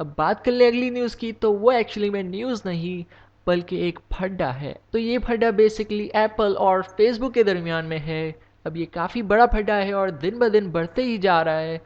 अब बात कर ले अगली न्यूज़ की, तो वो एक्चुअली में न्यूज़ नहीं बल्कि एक फड्डा है। तो ये फड्डा बेसिकली एप्पल और फेसबुक के दरमियान में है। अब ये काफ़ी बड़ा फड्डा है और दिन ब दिन बढ़ते ही जा रहा है।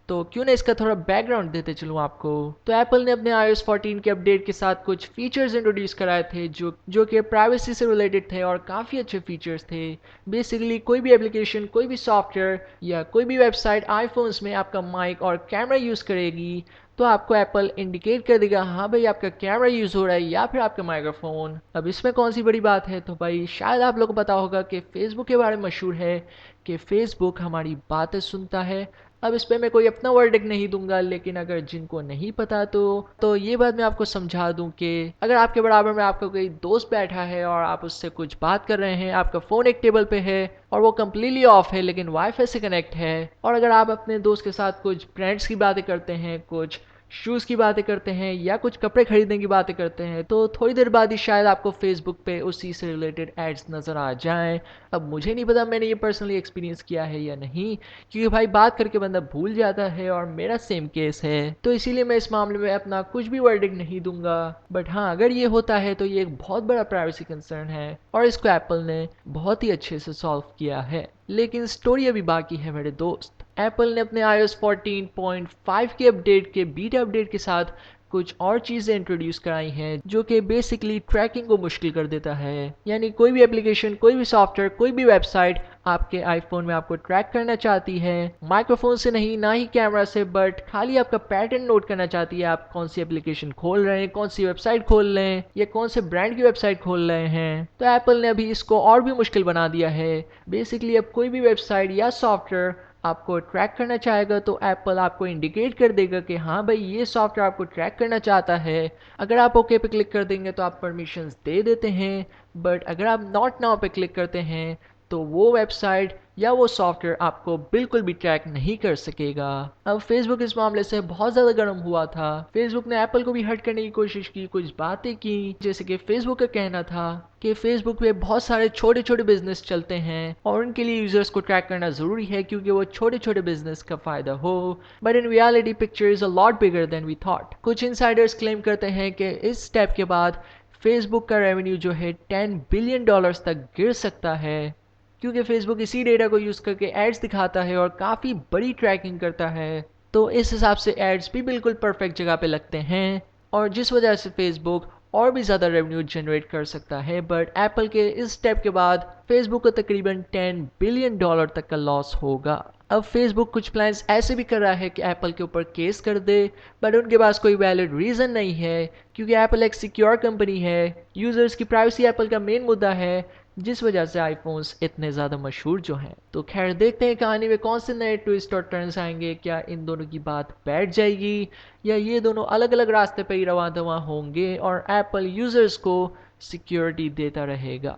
तो क्यों ना इसका थोड़ा बैकग्राउंड देते चलूँ आपको। तो एप्पल ने अपने iOS 14 के अपडेट के साथ कुछ फीचर्स इंट्रोड्यूस कराए थे जो कि प्राइवेसी से रिलेटेड थे और काफ़ी अच्छे फीचर्स थे। बेसिकली कोई भी एप्लीकेशन, कोई भी सॉफ्टवेयर या कोई भी वेबसाइट आईफोन्स में आपका माइक और कैमरा यूज़ करेगी तो आपको एप्पल इंडिकेट कर देगा हाँ भाई आपका कैमरा यूज़ हो रहा है या फिर आपका माइक्रोफोन। अब इसमें कौन सी बड़ी बात है। तो भाई शायद आप लोगों को पता होगा कि फेसबुक के बारे में मशहूर है कि फेसबुक हमारी बातें सुनता है। अब इस पे मैं कोई अपना वर्डिक्ट नहीं दूंगा, लेकिन अगर जिनको नहीं पता तो ये बात मैं आपको समझा दूं कि अगर आपके बराबर में आपका कोई दोस्त बैठा है और आप उससे कुछ बात कर रहे हैं, आपका फ़ोन एक टेबल पे है और वो कम्प्लीटली ऑफ है लेकिन वाईफाई से कनेक्ट है, और अगर आप अपने दोस्त के साथ कुछ ब्रांड्स की बातें करते हैं, कुछ शूज़ की बातें करते हैं या कुछ कपड़े खरीदने की बातें करते हैं, तो थोड़ी देर बाद ही शायद आपको फेसबुक पे उसी से रिलेटेड एड्स नज़र आ जाएं। अब मुझे नहीं पता मैंने ये पर्सनली एक्सपीरियंस किया है या नहीं, क्योंकि भाई बात करके बंदा भूल जाता है और मेरा सेम केस है, तो इसीलिए मैं इस मामले में अपना कुछ भी वर्डिक्ट नहीं दूंगा। बट हाँ, अगर ये होता है तो ये एक बहुत बड़ा प्राइवेसी कंसर्न है और इसको एप्पल ने बहुत ही अच्छे से सॉल्व किया है। लेकिन स्टोरी अभी बाकी है मेरे दोस्त। एप्पल ने अपने iOS 14.5 के अपडेट के बीटा अपडेट के साथ कुछ और चीज़ें इंट्रोड्यूस कराई हैं जो कि बेसिकली ट्रैकिंग को मुश्किल कर देता है। यानी कोई भी एप्लीकेशन, कोई भी सॉफ्टवेयर, कोई भी वेबसाइट आपके आईफोन में आपको ट्रैक करना चाहती है, माइक्रोफोन से नहीं, ना ही कैमरा से, बट खाली आपका पैटर्न नोट करना चाहती है। आप कौन सी एप्लीकेशन खोल रहे हैं, कौन सी वेबसाइट खोल रहे हैं या कौन से ब्रांड की वेबसाइट खोल रहे हैं। तो एप्पल ने अभी इसको और भी मुश्किल बना दिया है। बेसिकली अब कोई भी वेबसाइट या सॉफ्टवेयर आपको ट्रैक करना चाहेगा तो एप्पल आपको इंडिकेट कर देगा कि हाँ भाई ये सॉफ्टवेयर आपको ट्रैक करना चाहता है। अगर आप ओके पे क्लिक कर देंगे तो आप परमिशंस दे देते हैं, बट अगर आप नॉट नाउ पे क्लिक करते हैं तो वो वेबसाइट या वो सॉफ्टवेयर आपको बिल्कुल भी ट्रैक नहीं कर सकेगा। अब फेसबुक इस मामले से बहुत ज़्यादा गर्म हुआ था। फेसबुक ने एप्पल को भी हर्ट करने की कोशिश की, कुछ बातें की, जैसे कि फेसबुक का कहना था कि फेसबुक पे बहुत सारे छोटे छोटे बिजनेस चलते हैं और उनके लिए यूजर्स को ट्रैक करना ज़रूरी है क्योंकि वो छोटे छोटे बिजनेस का फ़ायदा हो। But in reality picture is a lot bigger than we thought. कुछ इनसाइडर्स क्लेम करते हैं कि इस स्टेप के बाद फेसबुक का रेवेन्यू जो है $10 बिलियन तक गिर सकता है, क्योंकि फेसबुक इसी डेटा को यूज़ करके एड्स दिखाता है और काफ़ी बड़ी ट्रैकिंग करता है। तो इस हिसाब से एड्स भी बिल्कुल परफेक्ट जगह पे लगते हैं और जिस वजह से फेसबुक और भी ज़्यादा रेवेन्यू जनरेट कर सकता है। बट एप्पल के इस स्टेप के बाद फेसबुक को तकरीबन $10 बिलियन तक का लॉस होगा। अब फेसबुक कुछ प्लान्स ऐसे भी कर रहा है कि एप्पल के ऊपर केस कर दे, बट उनके पास कोई वैलिड रीज़न नहीं है क्योंकि एप्पल एक सिक्योर कंपनी है। यूज़र्स की प्राइवेसी एप्पल का मेन मुद्दा है, जिस वजह से आईफोन्स इतने ज़्यादा मशहूर जो हैं। तो खैर देखते हैं कहानी में कौन से नए ट्विस्ट और टर्न्स आएंगे। क्या इन दोनों की बात बैठ जाएगी या ये दोनों अलग अलग रास्ते पर ही रवां दवां होंगे और एप्पल यूज़र्स को सिक्योरिटी देता रहेगा।